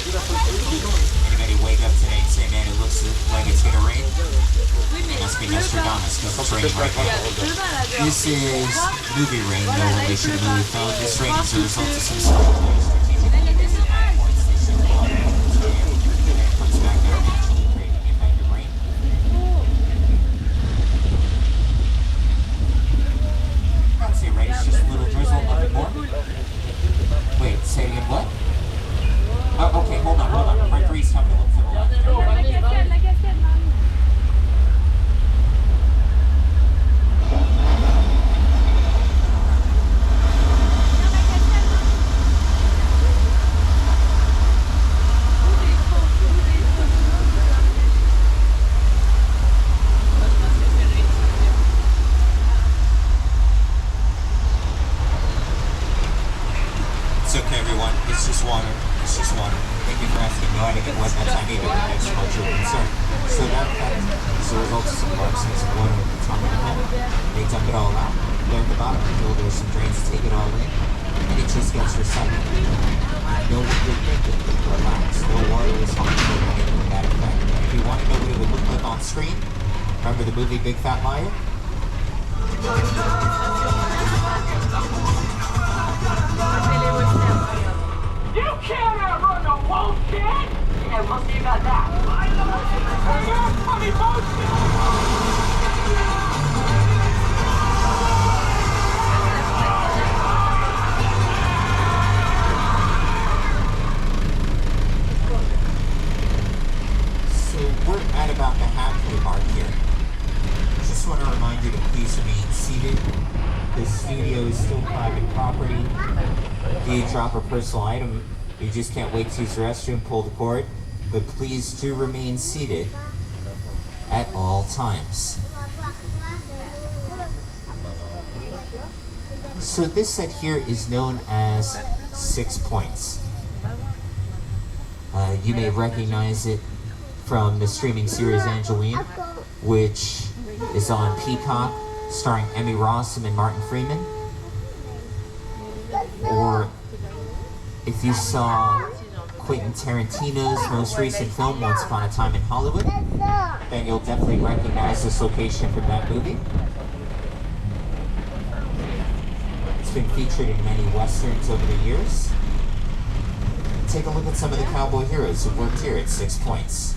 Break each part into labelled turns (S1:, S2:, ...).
S1: Anybody wake up today and say, man, it looks like it's gonna rain? It must be Nostradamus, because it's raining right now. This is movie rain, no relation to movie film. This rain is a result of some sort of strategic mechanism that points the ship water and then comes back down naturally, creating the effect of rain. I'd say rain is just a little drizzle, nothing more. Wait, say again, what? Oh, okay, hold on. Part 3's coming to look for the left. It's okay, everyone. It's just water. Thank you for asking. No, I didn't get wet that time either. That's so much of a concern. So that effect is a result of some larcenies of water at the top of the home. They dump it all out. There at the bottom, there's some drains to take it all in, and it just gets recycled. No what you're thinking. Relax. No water is harmful or anything of that effect. And if you want to know what it would look like on screen, remember the movie Big Fat Liar?
S2: You can't outrun the bullshit! Yeah, we'll see about that. Funny bullshit!
S1: So we're at about the halfway mark here. Just want to remind you to please remain seated. The studio is still private property. If you drop a personal item, you just can't wait to use the restroom, pull the cord, but please do remain seated at all times. So this set here is known as 6 Points. You may recognize it from the streaming series Angeline, which is on Peacock, starring Emmy Rossum and Martin Freeman. Or if you saw Quentin Tarantino's most recent film, Once Upon a Time in Hollywood, then you'll definitely recognize this location from that movie. It's been featured in many westerns over the years. Take a look at some of the cowboy heroes who worked here at 6 Points.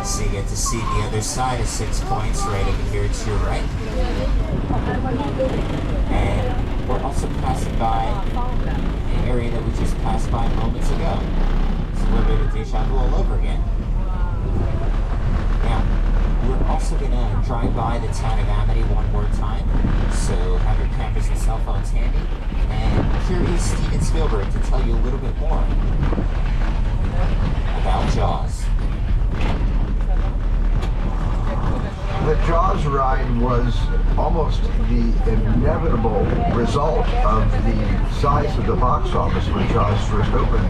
S1: So you get to see the other side of 6 Points right over here to your right. And we're also passing by an area that we just passed by moments ago. It's a little bit of deja vu all over again. Now, we're also going to drive by the town of Amity one more time, so have your cameras and cell phones handy. And here is Steven Spielberg to tell you a little bit more about Jaws.
S3: The Jaws ride was almost the inevitable result of the size of the box office when Jaws first opened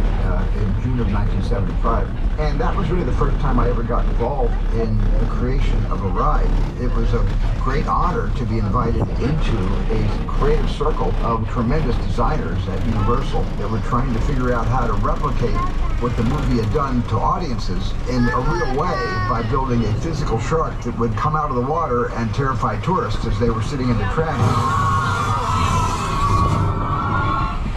S3: in June of 1975. And that was really the first time I ever got involved in the creation of a ride. It was a great honor to be invited into a creative circle of tremendous designers at Universal that were trying to figure out how to replicate what the movie had done to audiences in a real way by building a physical shark that would come out of the water and terrify tourists as they were sitting in the train.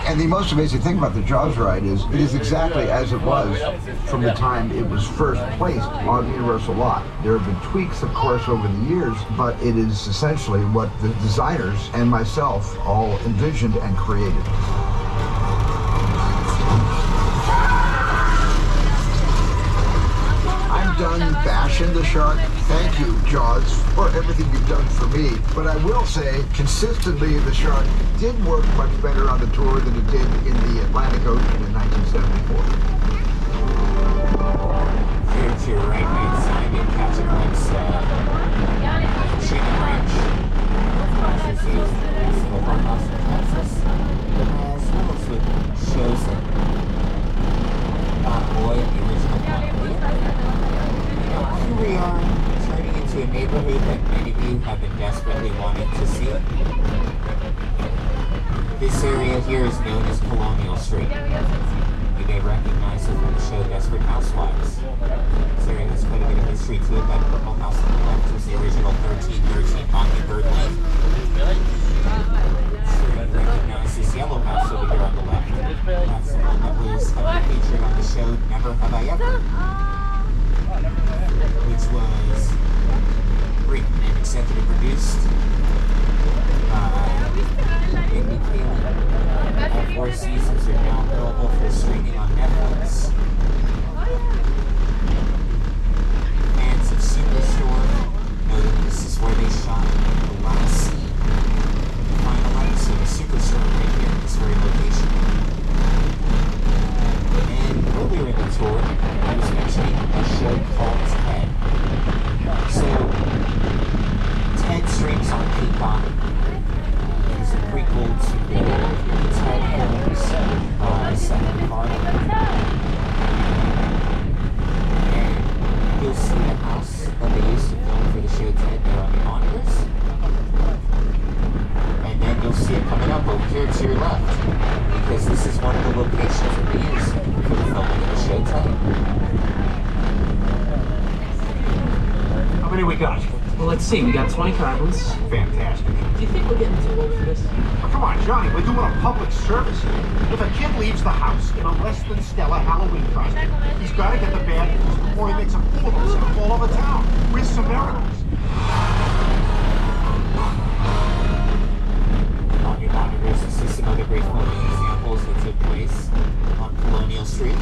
S3: And the most amazing thing about the Jaws ride is it is exactly as it was from the time it was first placed on the Universal lot. There have been tweaks, of course, over the years, but it is essentially what the designers and myself all envisioned and created. I'm done bashing the shark. Thank you, Jaws, for everything you've done for me. But I will say, consistently, the shark did work much better on the tour than it did in the Atlantic Ocean in 1974.
S1: Here to your right-hand side, street that many of you have been desperately wanting to see. This area here is known as Colonial Street. You may recognize it from the show Desperate Housewives. This area has quite a bit of history to it. That purple house on the left was the original 1313 Mockingbird Lane. Sure you recognize this yellow house over here on the left. That's the one that was heavily featured on the show Never Have I Ever, which was written and executive produced by Mindy Kaling. All 4 seasons are now available for streaming on Netflix. Fans of Superstore know that this is where they shot the last scene, the final episode of Superstore, right here in this very location. And earlier in the tour, I was mentioning a show called Ted. So, Ted streams on Peacock. It's a prequel to the Ted films by Seth MacFarlane. And you'll see the house that they used to film for the show Ted there on the monitors. And then you'll see it coming up over here to your left, because this is one of the locations that they use for the filming of the show Ted.
S4: How many we got? Well, let's see. We got 20 carbons.
S5: Fantastic.
S4: Do you think we're getting too old for this?
S5: Oh, come on, Johnny, we're doing a public service here. If a kid leaves the house in a less than stellar Halloween costume, he's got to get the bad news before he makes a fool of himself all over town. Where's some miracles?
S1: On your monitors, you see some other great filming examples that took place on Colonial Street.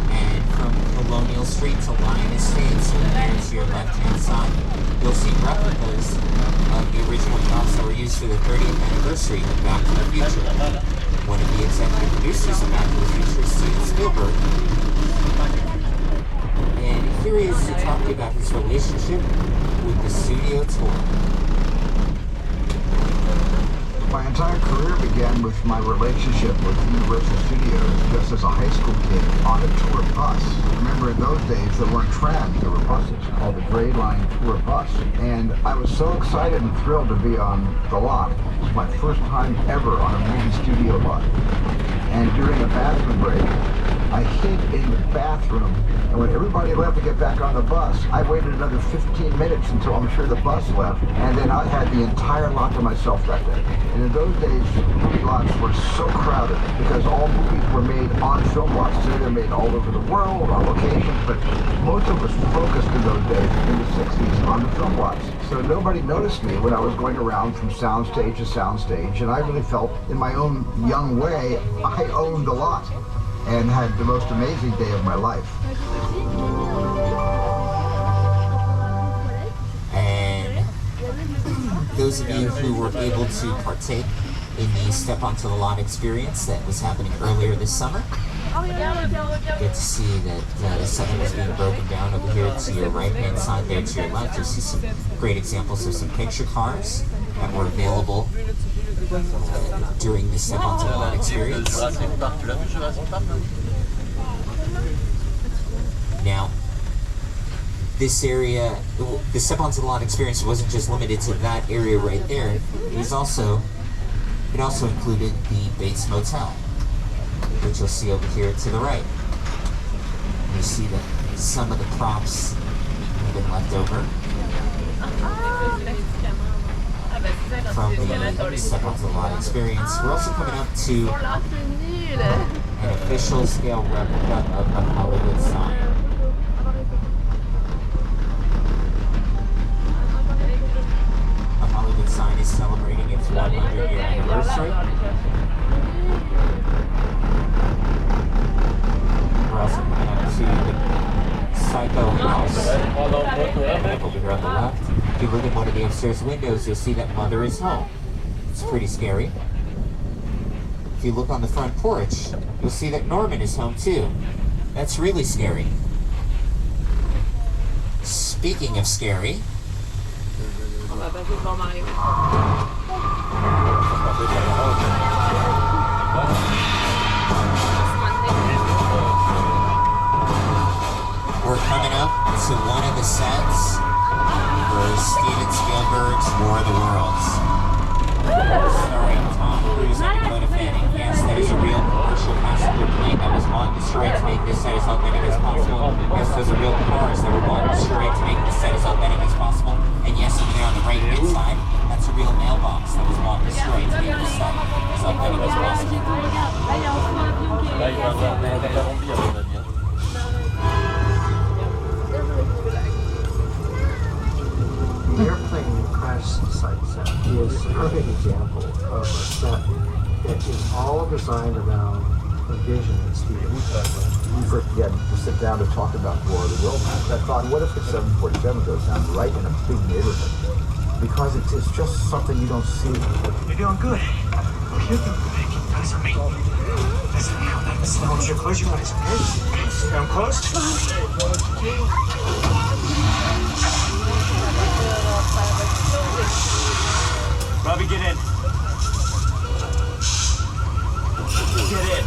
S1: And from Colonial Street to Lion Estates, so here to your left-hand side, you'll see replicas of the original props that were used for the 30th anniversary of Back to the Future. One of the executive producers of Back to the Future is Steven Spielberg. And here he is to talk to you about his relationship with the studio tour.
S3: My entire career began with my relationship with Universal Studios just as a high school kid on a tour bus. Remember, in those days, there weren't trams, there were buses called the Gray Line Tour Bus. And I was so excited and thrilled to be on the lot. It was my first time ever on a movie studio lot. And during a bathroom break, I hid in the bathroom, and when everybody left to get back on the bus, I waited another 15 minutes until I'm sure the bus left, and then I had the entire lot to myself that day. And in those days, movie lots were so crowded because all movies were made on film lots. So they're made all over the world, on locations, but most of us focused in those days, in the 60s, on the film lots. So nobody noticed me when I was going around from soundstage to soundstage, and I really felt, in my own young way, I owned the lot and had the most amazing day of my life.
S1: And those of you who were able to partake in the Step Onto the Lot experience that was happening earlier this summer, get to see that the setting was being broken down over here to your right-hand side, there to your left. You'll see some great examples of some picture cars that were available during the Step Onto the Lot experience. Now, this area, the Step Onto the Lot experience wasn't just limited to that area right there. It also included the Bates Motel, which you'll see over here to the right. You see that some of the props have been left over from the Step Onto the Lot experience. We're also coming up to an official scale replica of the Hollywood sign. The Hollywood sign is celebrating its 100-year anniversary. We're also coming up to the Psycho House over here on the left. If you look at one of the upstairs windows, you'll see that Mother is home. It's pretty scary. If you look on the front porch, you'll see that Norman is home too. That's really scary. Speaking of scary, we're coming up to one of the sets Steven Spielberg's War of the Worlds. Starring Tom Cruise and Dakota Fanning. Yes, that is a real commercial passenger plane that was bought and destroyed to make this set as authentic as possible. Yes, those are real cars that were bought and destroyed to make this set as authentic as possible. And yes, over there on the right-hand side, that's a real mailbox that was bought and destroyed to make this set as authentic as possible.
S3: The airplane crash site set is a perfect example of a set that is all designed around a vision that Steven we forget to sit down to talk about War of the Worlds. I thought, what if the 747 goes down right in a big neighborhood? Because it's just something you don't see.
S6: You're doing good. You're doing good. Keep your eyes on me. Listen, I want you to close your eyes, okay? See I'm closed? Robbie, get in. Get in.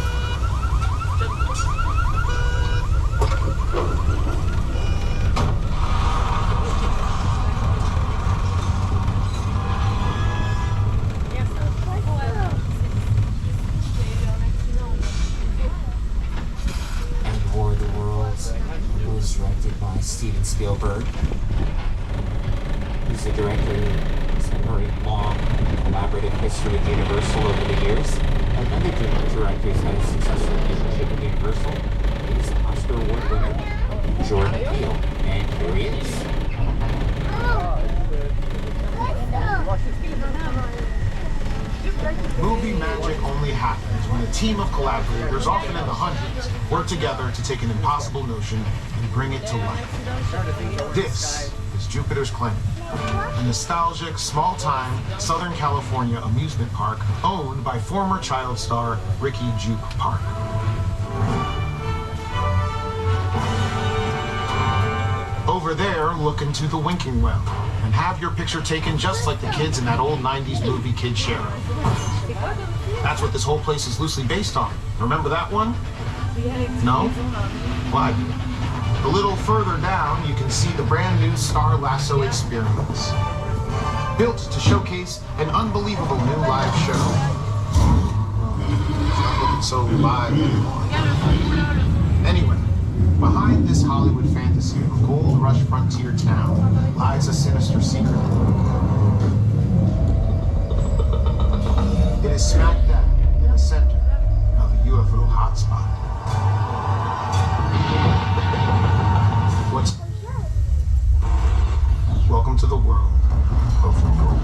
S1: And War of the Worlds was directed by Steven Spielberg, who's a director who's had a very long collaborative history with Universal over the years. Another director who's had a successful relationship with Universal is Oscar Award winner Jordan Peele. And here he is.
S5: Movie magic only happens when a team of collaborators, often in the hundreds, work together to take an impossible notion and bring it to life. This is Jupiter's Claim, a nostalgic, small-time Southern California amusement park owned by former child star Ricky Juke Park. Over there, look into the winking well and have your picture taken just like the kids in that old 90s movie Kid Sheriff. That's what this whole place is loosely based on. Remember that one? No? Why? A little further down, you can see the brand new Star Lasso Experience. Built to showcase an unbelievable new live show. It's not looking so live anymore. Anyway, behind this Hollywood fantasy of a gold rush frontier town lies a sinister secret. It is smack dab in the center of a UFO hotspot. Welcome to the world of the gold.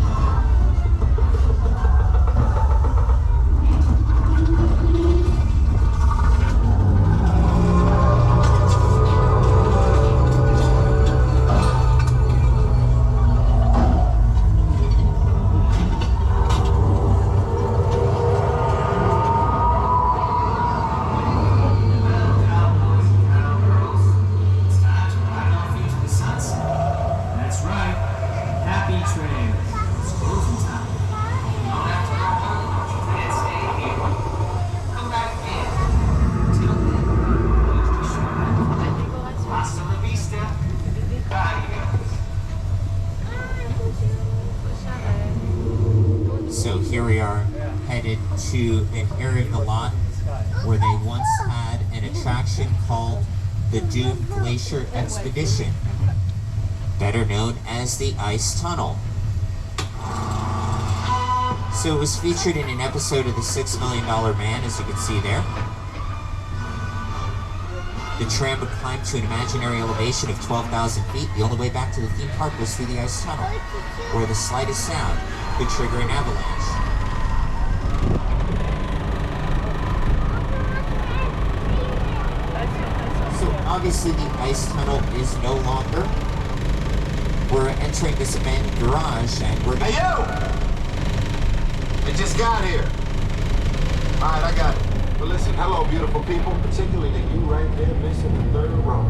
S1: So here we are, headed to an area of the lot where they once had an attraction called the Dune Glacier Expedition, better known as the Ice Tunnel. So it was featured in an episode of The $6 Million Man, as you can see there. The tram would climb to an imaginary elevation of 12,000 feet. The only way back to the theme park was through the ice tunnel, where the slightest sound could trigger an avalanche. So obviously the ice tunnel is no longer. We're entering this abandoned garage and we're...
S5: Hey, you! I just got here. All right, I got it. But listen, hello, beautiful people, particularly you right there missing the third row.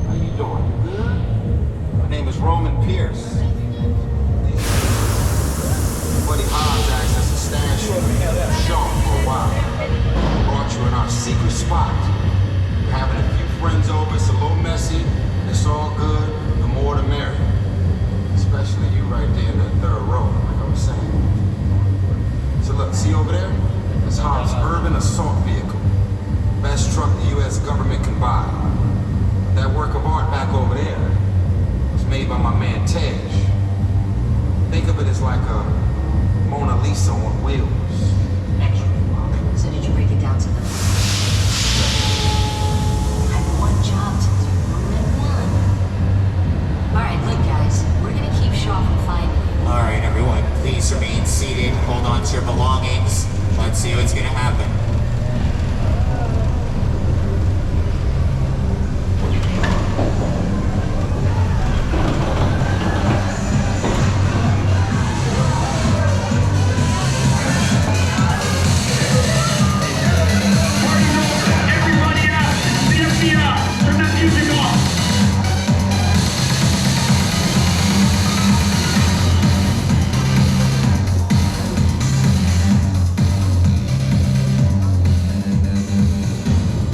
S5: How you doing? You good? My name is Roman Pierce. Buddy Hobbs asked us to stand you show for a while. Brought you in our secret spot. We're having a few friends over. It's a little messy. It's all good. The more the merrier. Especially
S7: right there in that third row, like I was saying. So look, see over there? That's Hobbs' urban assault vehicle. Best truck the U.S. government can buy. That work of art back over there was made by my man Tej. Think of it as like a Mona Lisa on wheels.
S8: So did you break it down to them? I have one job to do, one. All right, look, guys, we're gonna keep Shaw from finding you.
S1: All right, everyone, please remain seated. Hold on to your belongings. Let's see what's gonna happen.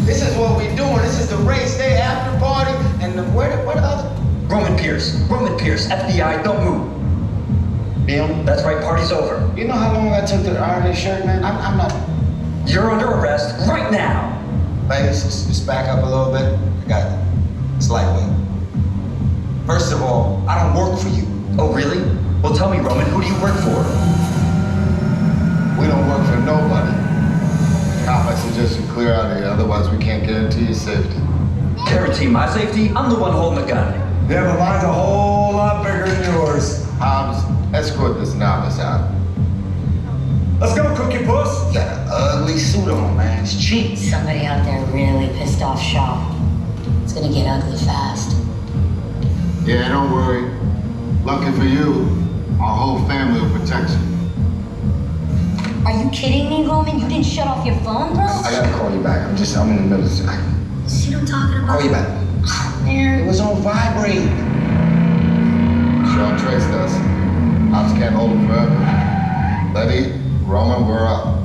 S9: This is what we're doing. This is the race day after party, and where the other?
S10: Roman Pierce, FBI, don't move.
S9: Bill?
S10: That's right, party's over.
S9: You know how long I took to iron this shirt, man? I'm not.
S10: You're under arrest right now.
S9: Ladies, just back up a little bit. I got it. It's lightweight. First of all, I don't work for you.
S10: Oh, really? Well, tell me, Roman, who do you work for?
S3: We don't work for nobody. I suggest you clear out of here, otherwise we can't guarantee your safety.
S10: Guarantee my safety? I'm the one holding the gun.
S3: Yeah, but mine's a whole lot bigger than yours. Hobbs, escort this novice out.
S9: Let's go, Cookie Puss. You got an ugly suit on, man. It's cheap.
S8: Somebody out there really pissed off Shaw. It's gonna get ugly fast.
S3: Yeah, don't worry. Lucky for you, our whole family will protect you.
S8: Are you kidding me, Roman? You didn't shut off your phone, bro?
S9: I gotta call you back. I'm in the middle of
S8: See what I'm talking about?
S9: Call you back.
S8: Man.
S9: It was on vibrate.
S3: Shaw traced us. Hobbs can't hold him forever. Letty, Roman, we're up.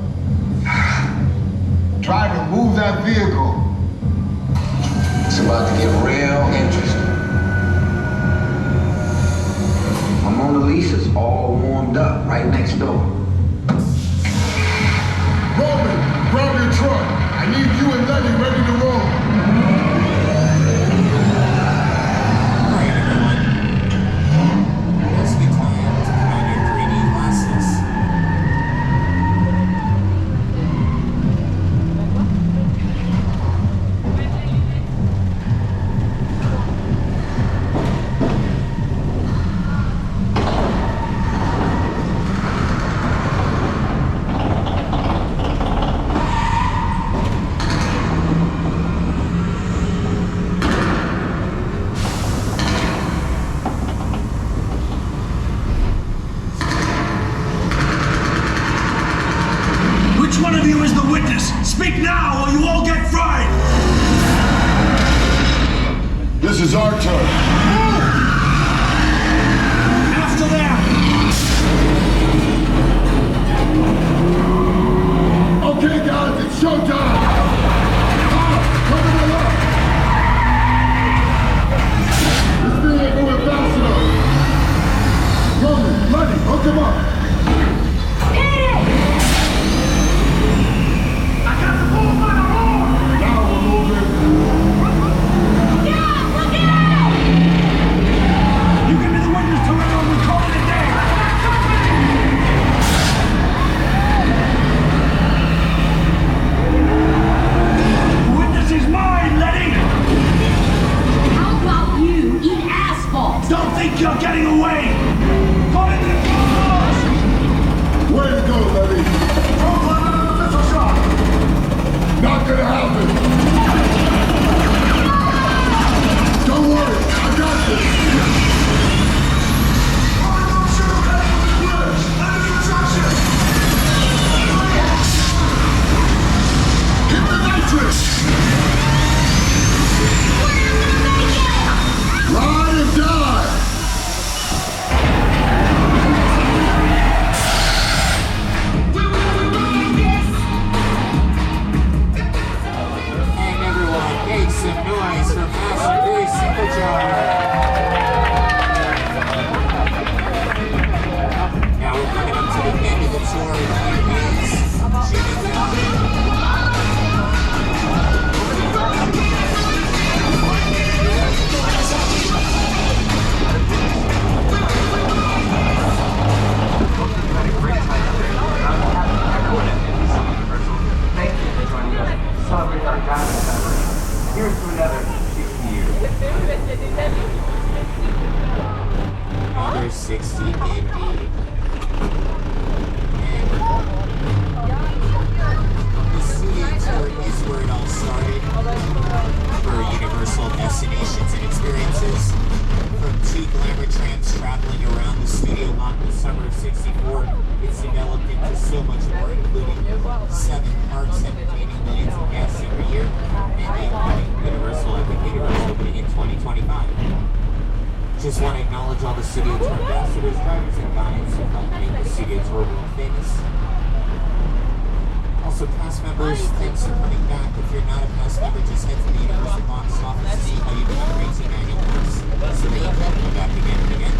S3: Driver, move that vehicle.
S9: It's about to get real interesting. My Mona Lisa's all warmed up right next door.
S3: Roman, grab your truck. I need you and Letty ready to roll.
S1: All right, everyone. Let's be quiet. Put on your 3D glasses.
S6: Which one of you is the witness? Speak now or you all get fried!
S3: This is our turn.
S6: After them!
S3: Okay, guys, it's showtime. Come to the left. This thing ain't moving fast enough. Roman, Letty, hook him up. Now we're moving.
S6: You give me the witness to it or we call it a day! The witness is mine, Letty!
S8: How about you eat asphalt?
S6: Don't think you're getting away! Call it the cause!
S3: Way to go, Letty.
S6: Don't let an official shot!
S3: Not gonna happen. Don't worry, I got this. Hit the nitrous. Ride or die.
S1: 360 indeed. The studio tour is where it all started for Universal destinations and experiences. From 2 glamour tramps traveling around the studio lot in the summer of '64, it's developed into so much more, including 7 parks entertaining millions of guests every year, and the upcoming Universal Epic Universe opening in 2025. Just want to acknowledge all the studio tour ambassadors, drivers, and guides who helped make the studio tour world famous. Also, cast members, thanks for coming back. If you're not a cast member, just head to the Universal box office, see how you can upgrade to an annual pass so that you can come back again and again.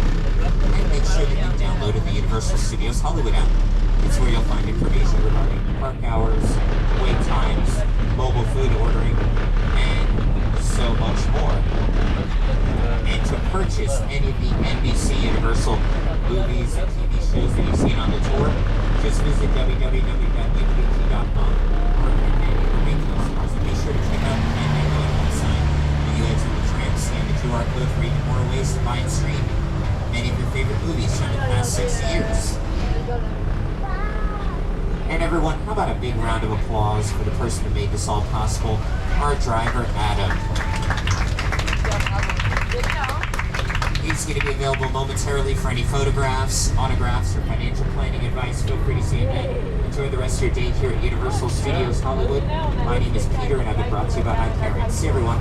S1: And make sure that you downloaded the Universal Studios Hollywood app. It's where you'll find information regarding park hours, wait times, mobile food ordering, and so much more. And to purchase any of the NBC Universal movies and TV shows that you've seen on the tour, just visit www.upt.com or your retail stores, and be sure to check out the Fandango sign. When you exit the tram, scan the QR code for even more ways to buy and stream many of your favorite movies from the past 6 years. And everyone, how about a big round of applause for the person who made this all possible, our driver, Adam. He's going to be available momentarily for any photographs, autographs, or financial planning advice. Feel free to see him then. Enjoy the rest of your day here at Universal Studios Hollywood. My name is Peter, and I've been brought to you by my parents. See everyone.